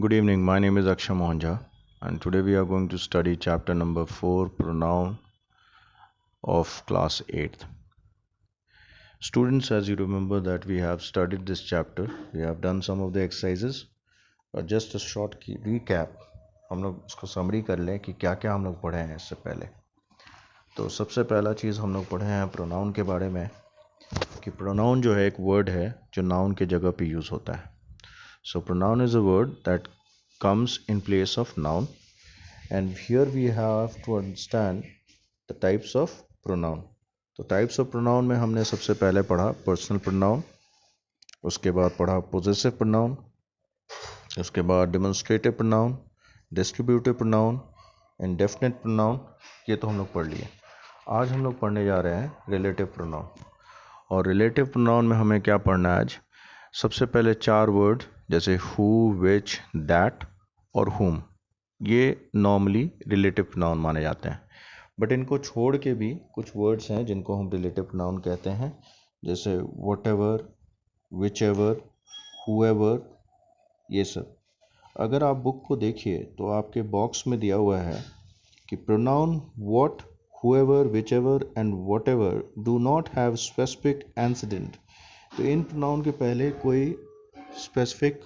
Good evening. My name is Akshay Mohanjha, and today we are going to study chapter number 4, pronoun of class 8th. Students, as you remember that we have studied this chapter, we have done some of the exercises, और just a short recap, हम लोग इसको summary कर लें कि क्या क्या हम लोग पढ़े हैं इससे पहले। तो सबसे पहला चीज़ हम लोग पढ़े हैं प्रोनाउन के बारे में, कि प्रोनाउन जो है एक वर्ड है जो नाउन के जगह पे यूज़ होता है। So pronoun is a word that comes in place of noun, and here we have to understand the types of pronoun. तो टाइप्स ऑफ प्रोनाउन में हमने सबसे पहले पढ़ा पर्सनल प्रोनाउन, उसके बाद पढ़ा पोजेसिव प्रोनाउन, उसके बाद demonstrative pronoun, distributive pronoun, indefinite pronoun. ये तो हम लोग पढ़ लिए। आज हम लोग पढ़ने जा रहे हैं रिलेटिव प्रोनाउन। और रिलेटिव प्रोनाउन में हमें क्या पढ़ना है आज? सबसे पहले चार वर्ड जैसे हु, विच, दैट और हुम, ये नॉर्मली रिलेटिव प्रोनाउन माने जाते हैं। बट इनको छोड़ के भी कुछ वर्ड्स हैं जिनको हम रिलेटिव प्रोनाउन कहते हैं, जैसे whatever, whichever, whoever, ये सब। अगर आप बुक को देखिए तो आपके बॉक्स में दिया हुआ है कि pronoun what, whoever, whichever and whatever do not have specific antecedent. तो इन प्रोनाउन के पहले कोई स्पेसिफिक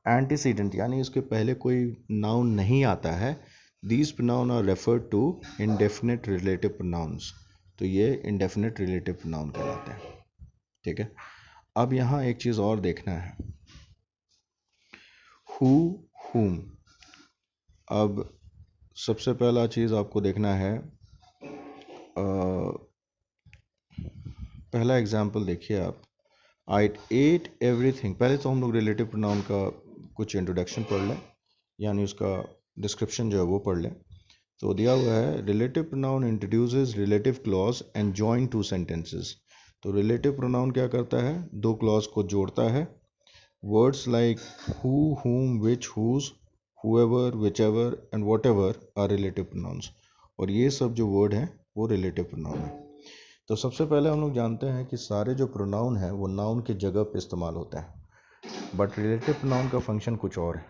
एंटीसीडेंट यानी इसके पहले कोई नाउन नहीं आता है। These pronoun are referred to indefinite relative pronouns. तो ये इंडेफिनिट रिलेटिव प्रोनाउन कहलाते हैं। ठीक है, अब यहाँ एक चीज़ और देखना है, हु, हुम। अब सबसे पहला चीज़ आपको देखना है, पहला एग्जाम्पल देखिए आप, आई एट एवरीथिंग। पहले तो हम लोग रिलेटिव प्रोनाउन का कुछ इंट्रोडक्शन पढ़ लें, यानी उसका डिस्क्रिप्शन जो है वो पढ़ लें। तो दिया हुआ है relative pronoun introduces relative clause and join two sentences. तो रिलेटिव प्रोनाउन क्या करता है? दो क्लॉज को जोड़ता है। Words like who, whom, which, whose, whoever, whichever and whatever are relative pronouns. और ये सब जो वर्ड हैं वो रिलेटिव प्रोनाउन है। तो सबसे पहले हम लोग जानते हैं कि सारे जो प्रोनाउन है वो नाउन की जगह पे इस्तेमाल होता है, बट रिलेटिव प्रोनाउन का फंक्शन कुछ और है।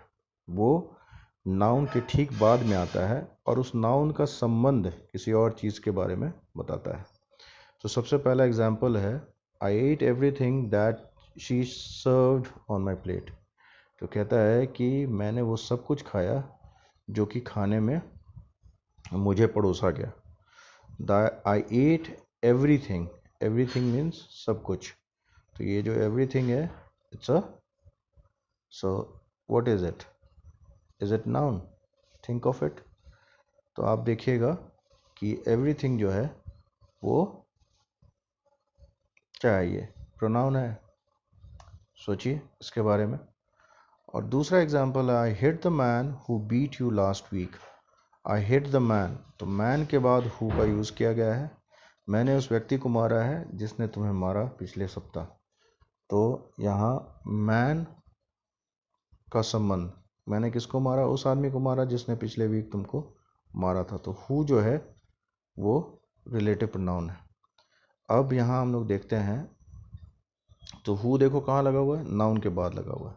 वो नाउन के ठीक बाद में आता है और उस नाउन का संबंध किसी और चीज़ के बारे में बताता है। तो सबसे पहला एग्जाम्पल है, I ate everything that she served on my plate. तो कहता है कि मैंने वो सब कुछ खाया जो कि खाने में मुझे परोसा गया। आई एट एवरीथिंग, एवरीथिंग मीन्स सब कुछ। तो ये जो एवरीथिंग है, it's a, so what is it noun? Think of it. तो आप देखिएगा कि एवरीथिंग जो है वो क्या है? ये प्रोनाउन है। सोचिए इसके बारे में। और दूसरा एग्जाम्पल है, I hit the man who beat you last week. I hit the man, तो मैन के बाद हु का यूज़ किया गया है। मैंने उस व्यक्ति को मारा है जिसने तुम्हें मारा पिछले सप्ताह। तो यहाँ मैन का संबंध, मैंने किसको मारा? उस आदमी को मारा जिसने पिछले वीक तुमको मारा था। तो हु जो है वो रिलेटिव प्रोनाउन है। अब यहाँ हम लोग देखते हैं, तो हु देखो कहाँ लगा हुआ है? नाउन के बाद लगा हुआ है।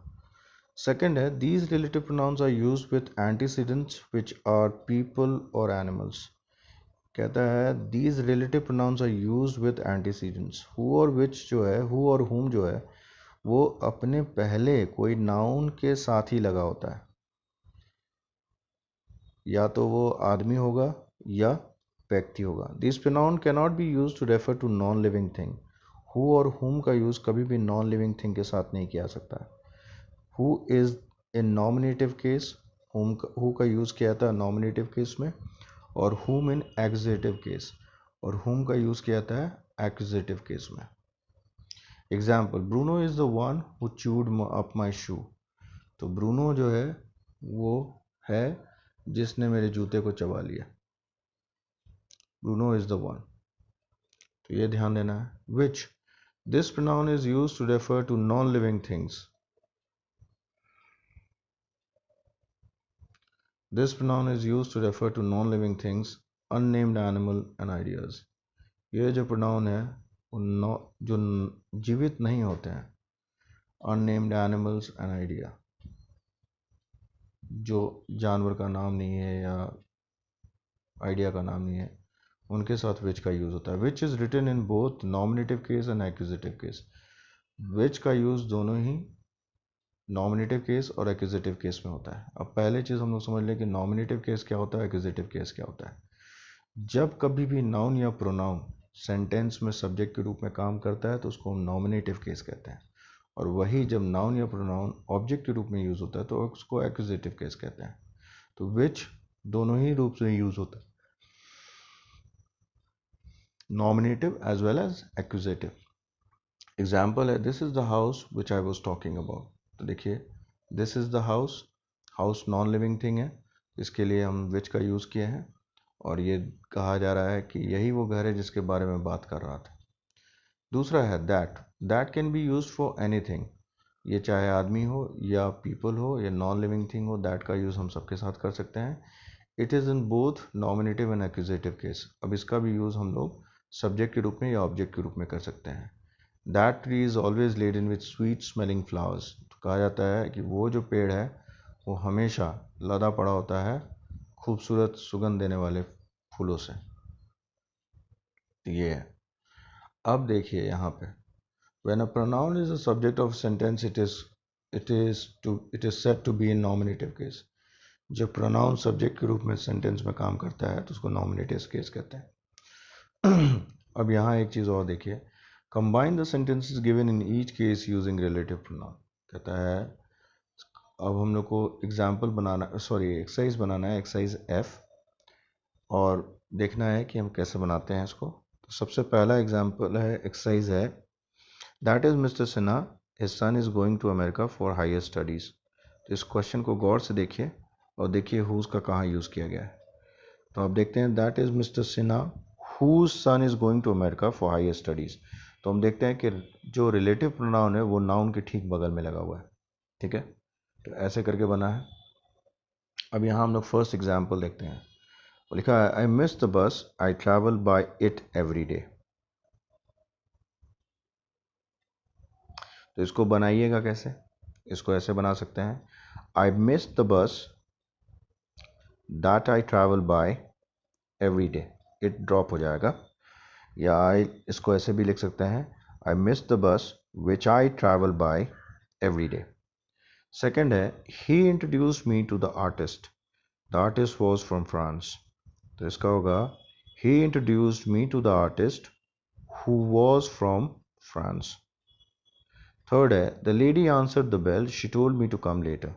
सेकंड है, these relative pronouns are used with antecedents which are people और एनिमल्स। कहता है these relative pronouns are used with antecedents. Who और विच जो है, हु और हुम जो है, वो अपने पहले कोई नाउन के साथ ही लगा होता है। या तो वो आदमी होगा या व्यक्ति होगा। This pronoun can not be use to refer to non living thing. Who और हुम का यूज़ कभी भी नॉन लिविंग थिंग के साथ नहीं किया सकता है। Who is in nominative case, who का यूज़ किया था नॉमिनेटिव केस में, और हुम इन एक्जिटिव केस, और हुम का यूज़ किया था एक्जिटिव केस में। Example, Bruno is the one who chewed up my shoe. तो ब्रूनो जो है वो है जिसने मेरे जूते को चबा लिया। Bruno is the one. तो ये ध्यान देना है। Which, this pronoun is use to refer to non living things. This pronoun is used to refer to non-living things, unnamed animal and ideas. ये जो pronoun है जो जीवित नहीं होते हैं, unnamed animals and idea। जो जानवर का नाम नहीं है या आइडिया का नाम नहीं है, उनके साथ विच का यूज़ होता है। Which is written in both nominative case and accusative case. Which का यूज़ दोनों ही नॉमिनेटिव केस और एक्यूजेटिव केस में होता है। अब पहले चीज़ हम लोग समझ लें कि नॉमिनेटिव केस क्या होता है, एक्यूजेटिव केस क्या होता है। जब कभी भी नाउन या प्रोनाउन सेंटेंस में सब्जेक्ट के रूप में काम करता है तो उसको हम नॉमिनेटिव केस कहते हैं, और वही जब नाउन या प्रोनाउन ऑब्जेक्ट के रूप में यूज़ होता है तो उसको एक्यूजेटिव केस कहते हैं। तो विच दोनों ही रूप से यूज़ होता है, nominative as well as accusative. Example है this is the house which I was talking about. तो देखिए this is the house, house non living thing है, इसके लिए हम विच का यूज़ किए हैं, और ये कहा जा रहा है कि यही वो घर है जिसके बारे में बात कर रहा था। दूसरा है that can be use for anything. ये चाहे आदमी हो या पीपल हो या नॉन लिविंग थिंग हो, दैट का यूज़ हम सबके साथ कर सकते हैं। It is in both nominative and accusative case. अब इसका भी यूज़ हम लोग सब्जेक्ट के रूप में या ऑब्जेक्ट के रूप में कर सकते हैं। That tree is always laden with sweet smelling flowers. तो कहा जाता है कि वो जो पेड़ है वो हमेशा लदा पड़ा होता है खूबसूरत सुगंध देने वाले फूलों से। ये है। अब देखिए यहाँ पे when a pronoun is a subject of sentence it is said to be in nominative case। जब pronoun subject के रूप में sentence में काम करता है तो उसको nominative case कहते हैं। अब यहाँ एक चीज़ और देखिए, combine the sentences given in each case using relative pronoun। कहता है अब हम लोग को एग्जाम्पल बनाना, सॉरी एक्सरसाइज बनाना है, एक्सरसाइज F, और देखना है कि हम कैसे बनाते हैं इसको। तो सबसे पहला एग्जाम्पल है, एक्सरसाइज है that is mister Sinha his son is going to America for higher studies. तो इस क्वेश्चन को गौर से देखिए और देखिए हुज का कहाँ यूज़ किया गया है। तो आप देखते हैं that is mister Sinha whose son is going to America for higher studies. तो हम देखते हैं कि जो रिलेटिव प्रोनाउन है वो नाउन के ठीक बगल में लगा हुआ है। ठीक है, तो ऐसे करके बना है। अब यहाँ हम लोग फर्स्ट एग्जाम्पल देखते हैं। लिखा है आई मिस द बस आई travel bye it every day. तो इसको बनाइएगा कैसे, इसको ऐसे बना सकते हैं आई मिस द बस that I travel by every day. It drop हो जाएगा, या आई इसको ऐसे भी लिख सकते हैं आई miss the bus which I travel by every day. Second है he introduce me to the artist was from France. तो इसका होगा he introduced me to the artist who was from France. Third है the lady answered the bell she told me to come later.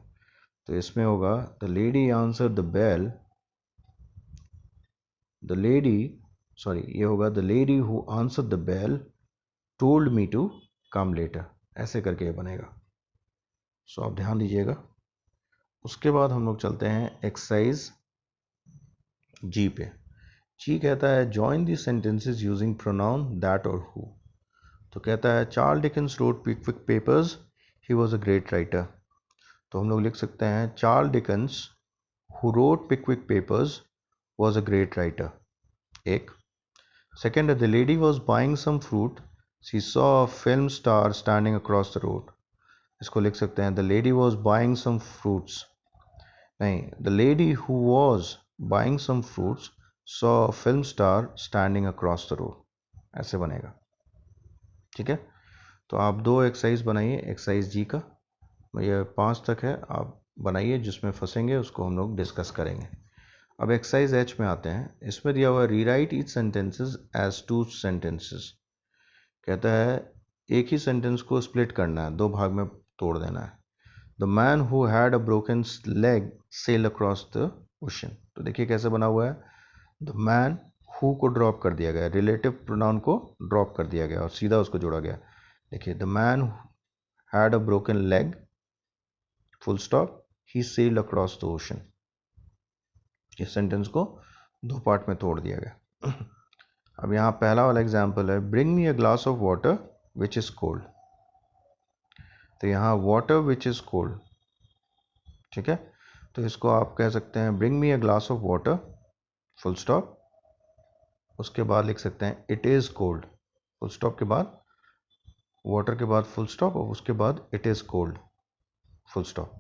तो इसमें होगा the lady answered the bell, the lady sorry ये होगा the lady who answered the bell told me to come letter. ऐसे करके ये बनेगा। सो आप ध्यान दीजिएगा। उसके बाद हम लोग चलते हैं एक्सरसाइज जी पे। जी कहता है join the sentences using pronoun that और हु। तो कहता है Charles Dickens wrote Pickwick Papers he was a great writer. तो हम लोग लिख सकते हैं Charles Dickens who wrote Pickwick Papers was a great writer. एक सेकेंड है the lady was buying some fruit she saw a film star standing across the road. इसको लिख सकते हैं the lady was buying some fruits, नहीं the lady who was buying some fruits saw a film star standing across the road. ऐसे बनेगा। ठीक है, तो आप दो एक्सरसाइज बनाइए, एक्सरसाइज जी का ये 5 तक है, आप बनाइए, जिसमें फंसेंगे उसको हम लोग डिस्कस करेंगे। अब एक्सरसाइज एच में आते हैं। इसमें दिया हुआ rewrite each sentences as two sentences. कहता है एक ही सेंटेंस को स्प्लिट करना है, दो भाग में तोड़ देना है। The man who had a broken leg sail across the ocean. तो देखिए कैसे बना हुआ है, द मैन हु को ड्रॉप कर दिया गया, रिलेटिव प्रोनाउन को ड्रॉप कर दिया गया और सीधा उसको जोड़ा गया। देखिए the man had a broken leg full stop he sailed across the ocean. इस सेंटेंस को दो पार्ट में तोड़ दिया गया। अब यहाँ पहला वाला एग्जाम्पल है bring me a glass of water which is cold. तो यहाँ वाटर विच इज कोल्ड, ठीक है, तो इसको आप कह सकते हैं bring me a glass of water full stop, उसके बाद लिख सकते हैं it is called, full stop के बाद वाटर के बाद फुल स्टॉप और उसके बाद it is called full stop.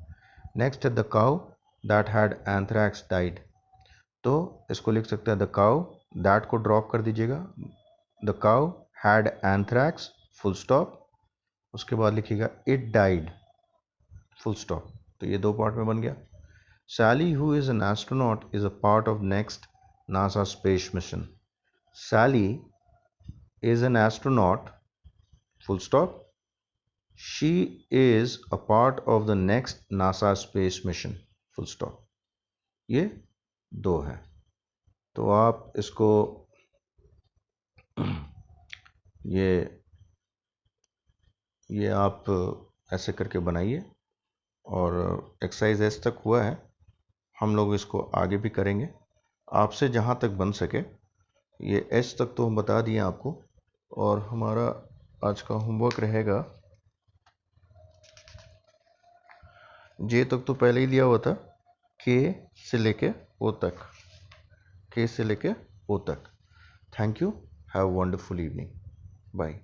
Next है the cow that had anthrax died. तो इसको लिख सकते हैं द काउ, दैट को ड्रॉप कर दीजिएगा, the cow had anthrax full stop, उसके बाद लिखिएगा इट डाइड फुल स्टॉप। तो ये दो पार्ट में बन गया। Sally who is an astronaut is a part of next NASA space mission. Sally is an astronaut full stop, she is a part of the next NASA space mission full stop। ये दो है। तो आप इसको ये आप ऐसे करके बनाइए और एक्सरसाइज एस तक हुआ है, हम लोग इसको आगे भी करेंगे आपसे जहाँ तक बन सके। ये एस तक तो हम बता दिए आपको, और हमारा आज का होमवर्क रहेगा, जे तक तो पहले ही दिया हुआ था, के से लेके ओ तक, के से लेके ओ तक। Thank you, have wonderful evening, bye.